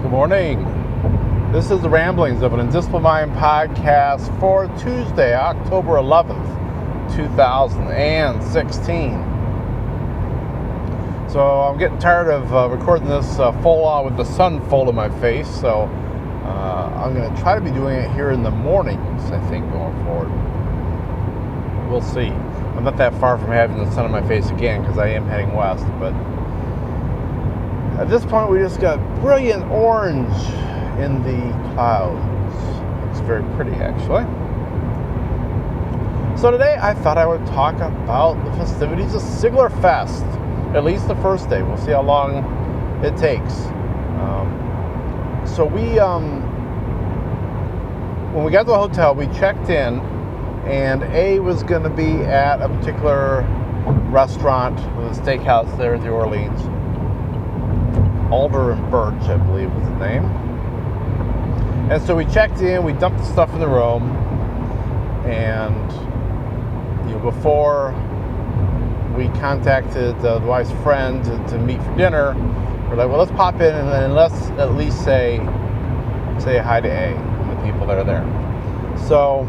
Good morning. This is the Ramblings of an Indisciplined Mind podcast for Tuesday, October 11th, 2016. So I'm getting tired of recording this full on with the sun full in my face, so I'm going to try to be doing it here in the mornings, I think, going forward. We'll see. I'm not that far from having the sun in my face again because I am heading west, but at this point we just got brilliant orange in the clouds. It's very pretty, actually. So today I thought I would talk about the festivities of SiglerFest, at least the first day. We'll see how long it takes. So when we got to the hotel, we checked in, and A was going to be at a particular restaurant, the steakhouse there at the Orleans. Alder and Birch, I believe was the name. And so we checked in, we dumped the stuff in the room, and before we contacted the wife's friend to meet for dinner, we're like, well, let's pop in and then let's at least say hi to A and the people that are there. So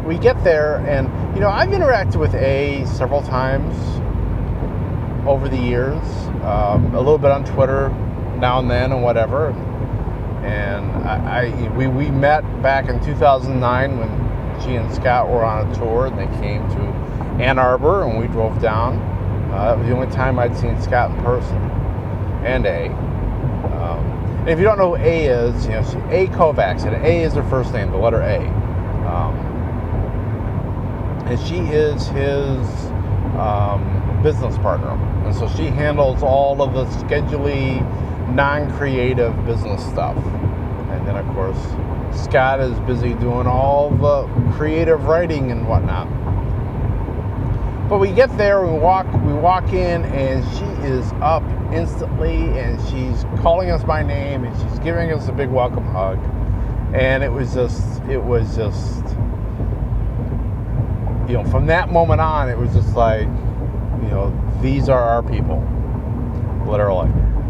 we get there, and I've interacted with A several times over the years, a little bit on Twitter now and then and whatever. And we met back in 2009 when she and Scott were on a tour, and they came to Ann Arbor and we drove down. That was the only time I'd seen Scott in person, and A. And if you don't know who A is, A Kovacs, and A is her first name, the letter A. And she is his business partner, and so she handles all of the scheduly, non-creative business stuff. And then of course Scott is busy doing all the creative writing and whatnot. But we get there, we walk in, and she is up instantly, and she's calling us by name, and she's giving us a big welcome hug. And it was just from that moment on, it was just like, these are our people, literally.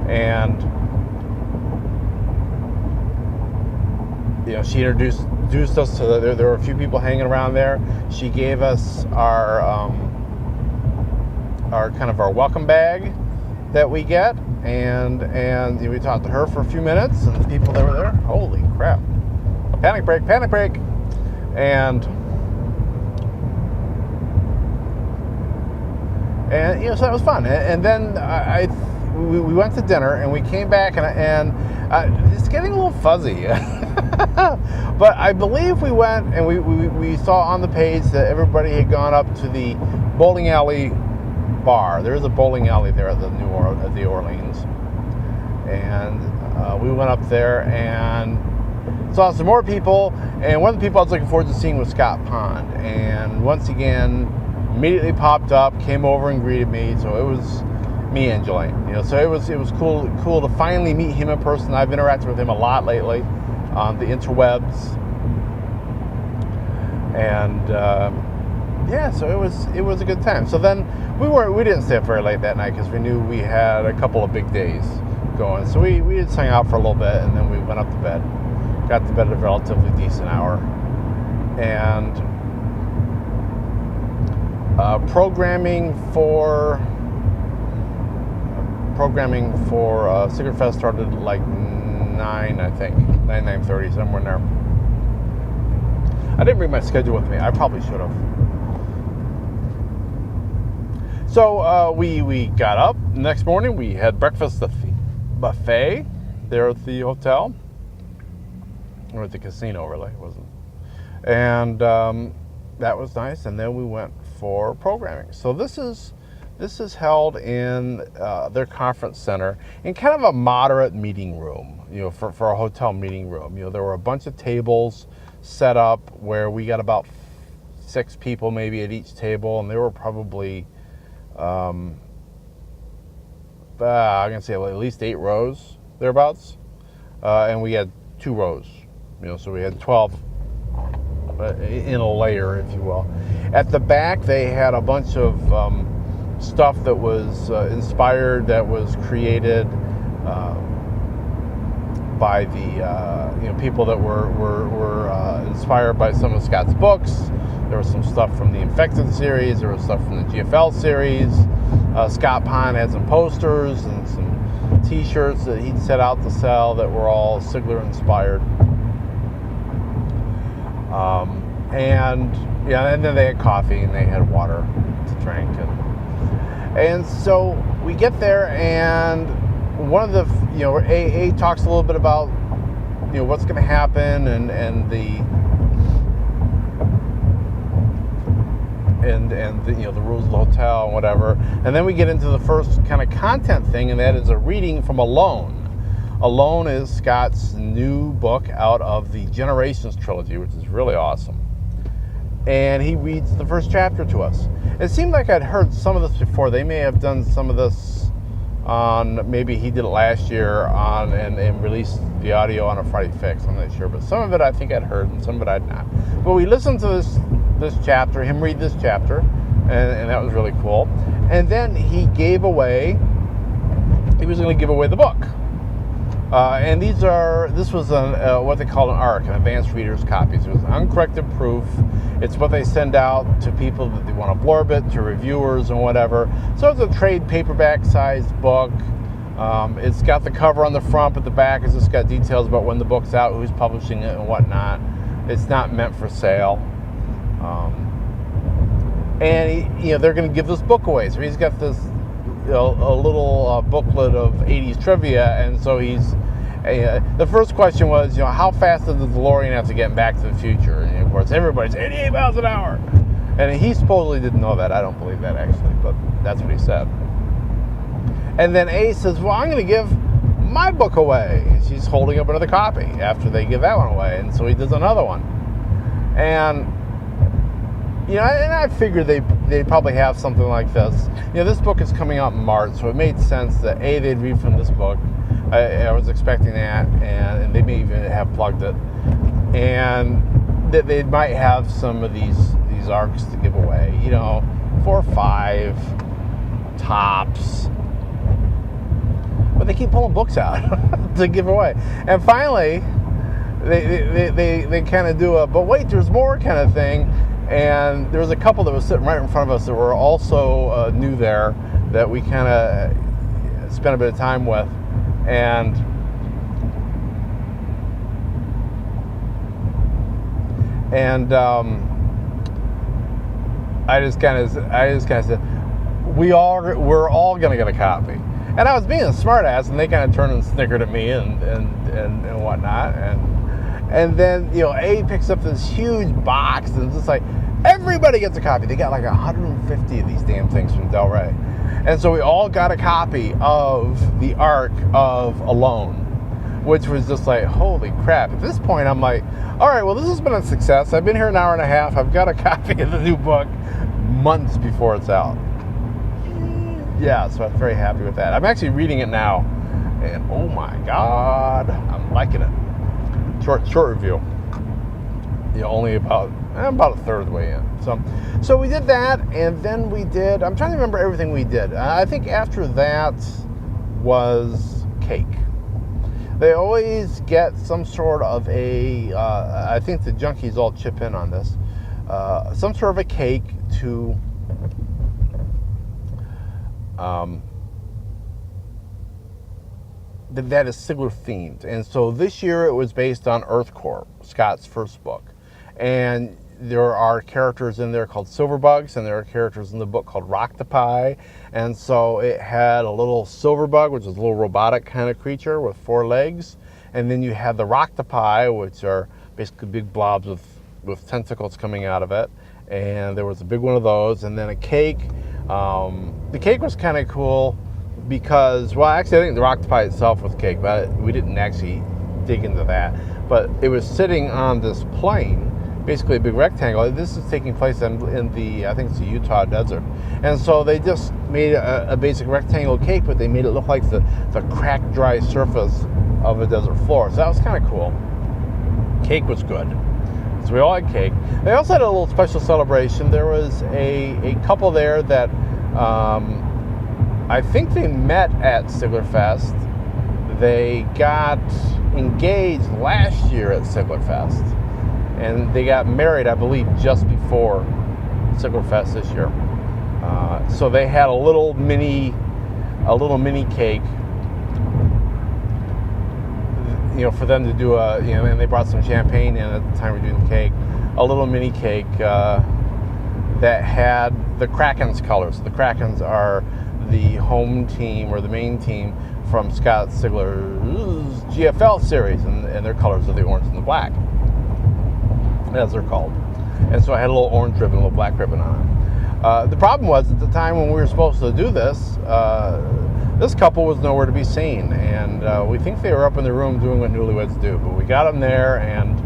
And she introduced us to there were a few people hanging around there. She gave us our kind of our welcome bag that we get, and we talked to her for a few minutes, and the people that were there, holy crap, panic break, and so that was fun. And then we went to dinner, and we came back, and it's getting a little fuzzy. But I believe we went and we saw on the page that everybody had gone up to the bowling alley bar. There is a bowling alley there at the Orleans, and we went up there and saw some more people. And one of the people I was looking forward to seeing was Scott Pond, and once again immediately popped up, came over and greeted me. So it was me and Jelaine. So it was cool to finally meet him in person. I've interacted with him a lot lately on the interwebs, and so it was a good time. So then we didn't stay up very late that night because we knew we had a couple of big days going. So we just hung out for a little bit, and then we went up to bed. Got to bed at a relatively decent hour, and programming for SiglerFest started like 9, I think 9:30, somewhere in there. I didn't bring my schedule with me. I probably should have. So we got up the next morning. We had breakfast at the buffet there at the hotel, or at the casino, really, it wasn't. And that was nice. And then we went for programming. So this is held in their conference center in kind of a moderate meeting room, for a hotel meeting room. There were a bunch of tables set up where we got about 6 people maybe at each table, and there were probably I'm gonna say at least 8 rows thereabouts, and we had 2 rows. So we had 12 in a layer, if you will. At the back, they had a bunch of stuff that was inspired, that was created by the people that were inspired by some of Scott's books. There was some stuff from the Infected series. There was stuff from the GFL series. Scott Pond had some posters and some T-shirts that he'd set out to sell that were all Sigler inspired. And then they had coffee and they had water to drink, and so we get there, and one of the A talks a little bit about what's going to happen and the rules of the hotel and whatever, and then we get into the first kind of content thing, and that is a reading from Alone. Alone is Scott's new book out of the Generations trilogy, which is really awesome. And he reads the first chapter to us. It seemed like I'd heard some of this before. They may have done some of this on, maybe he did it last year on and released the audio on a Friday Fix. I'm not sure, but some of it I think I'd heard and some of it I'd not. But we listened to this chapter, him read this chapter, and that was really cool. And then he was going to give away the book. And this was what they call an ARC, an advanced reader's copies. It was uncorrected proof. It's what they send out to people that they want to blurb it, to reviewers and whatever. So it's a trade paperback sized book. It's got the cover on the front, but the back has just got details about when the book's out, who's publishing it and whatnot. It's not meant for sale. And they're going to give this book away. So he's got this a little booklet of 80s trivia, and so the first question was, how fast does the DeLorean have to get back to the future? And of course, everybody's 88 miles an hour. And he supposedly didn't know that. I don't believe that, actually, but that's what he said. And then A says, well, I'm going to give my book away. And she's holding up another copy after they give that one away. And so he does another one. And and I figured they'd probably have something like this. This book is coming out in March, so it made sense that A, they'd read from this book. I was expecting that, and they may even have plugged it. And that they might have some of these ARCs to give away, 4 or 5 tops. But they keep pulling books out to give away. And finally, they kind of do but wait, there's more kind of thing. And there was a couple that was sitting right in front of us that were also new there that we kind of spent a bit of time with. And I just kind of said, we're all gonna get a copy. And I was being a smartass, and they kind of turned and snickered at me and whatnot. And then A picks up this huge box, and it's just like, everybody gets a copy. They got like 150 of these damn things from Del Rey. And so we all got a copy of the ARC of Alone, which was just like, holy crap. At this point, I'm like, all right, well, this has been a success. I've been here an hour and a half. I've got a copy of the new book months before it's out. Yeah, so I'm very happy with that. I'm actually reading it now, and oh my God, I'm liking it. Short review. Only about a third of the way in. So we did that, and then we did, I'm trying to remember everything we did. I think after that was cake. They always get some sort of I think the junkies all chip in on this, some sort of a cake to that is Sigler themed. And so this year it was based on EarthCorp, Scott's first book. And there are characters in there called Silverbugs, and there are characters in the book called Roctopi. And so it had a little Silverbug, which is a little robotic kind of creature with 4 legs. And then you had the Roctopi, which are basically big blobs with tentacles coming out of it. And there was a big one of those. And then a cake. The cake was kind of cool because, well, actually I think the Roctopi itself was cake, but we didn't actually dig into that. But it was sitting on this plane, basically a big rectangle. This is taking place in the, I think it's the Utah desert. And so they just made a basic rectangle cake, but they made it look like the cracked, dry surface of a desert floor. So that was kind of cool. Cake was good. So we all had cake. They also had a little special celebration. There was a couple there that I think they met at SiglerFest. They got engaged last year at SiglerFest, and they got married, I believe, just before SiglerFest this year. So they had a little mini cake, for them to do and they brought some champagne in at the time we were doing the cake, a little mini cake that had the Kraken's colors. The Krakens are the home team or the main team from Scott Sigler's GFL series, and their colors are the orange and the black, as they're called. And so I had a little orange ribbon, a little black ribbon on it. The problem was, at the time when we were supposed to do this, this couple was nowhere to be seen, and we think they were up in the room doing what newlyweds do. But we got them there and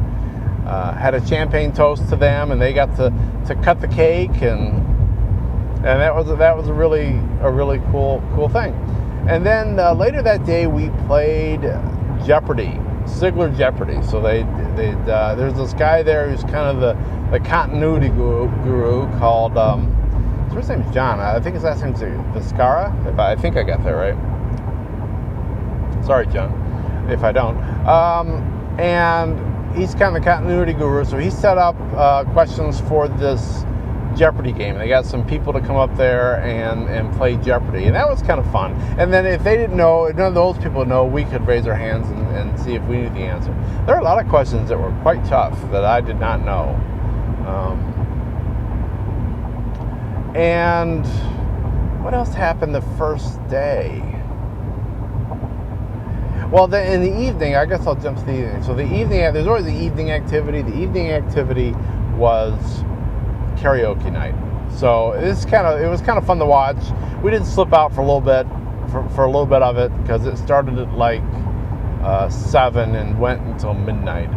had a champagne toast to them, and they got to cut the cake, and that was a really cool thing. And then later that day we played Jeopardy, Sigler Jeopardy. So there's this guy there who's kind of the continuity guru called. His first name's John. I think his last name's Viscara. I think I got that right. Sorry, John, if I don't. And he's kind of the continuity guru, so he set up questions for this Jeopardy game. They got some people to come up there and play Jeopardy, and that was kind of fun. And then if they didn't know, if none of those people know, we could raise our hands and see if we knew the answer. There are a lot of questions that were quite tough that I did not know. And what else happened the first day? Well, then in the evening, I guess I'll jump to the evening. So the evening, there's always the evening activity. The evening activity was karaoke night. So it was kind of fun to watch. We did slip out for a little bit, for a little bit of it, because it started at like 7 and went until midnight.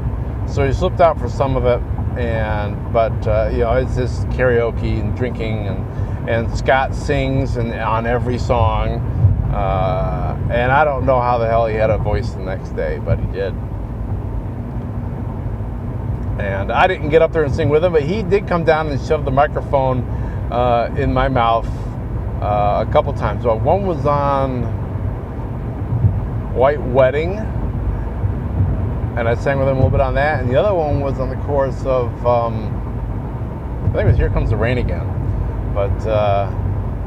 So we slipped out for some of it. But it's just karaoke and drinking, and Scott sings on every song, and I don't know how the hell he had a voice the next day, but he did. And I didn't get up there and sing with him, but he did come down and shove the microphone in my mouth a couple times. Well, one was on White Wedding, and I sang with him a little bit on that, and the other one was on the chorus of, I think it was Here Comes the Rain Again, but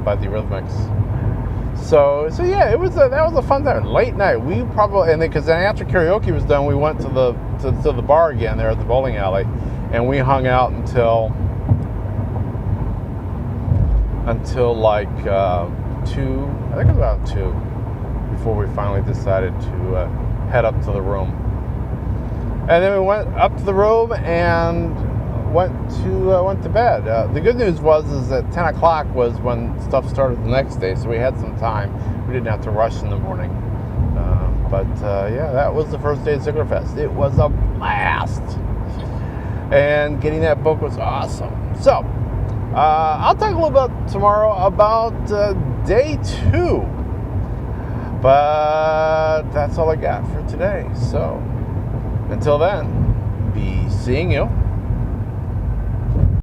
by the Eurythmics. So yeah, that was a fun time. Late night, we probably, and because then after karaoke was done, we went to the bar again there at the bowling alley, and we hung out until like 2, I think it was about 2, before we finally decided to head up to the room. And then we went up to the room and went to bed. The good news was that 10 o'clock was when stuff started the next day, so we had some time. We didn't have to rush in the morning. Yeah, that was the first day of SiglerFest. It was a blast, and getting that book was awesome. So I'll talk a little bit tomorrow about day 2, but that's all I got for today. So until then, be seeing you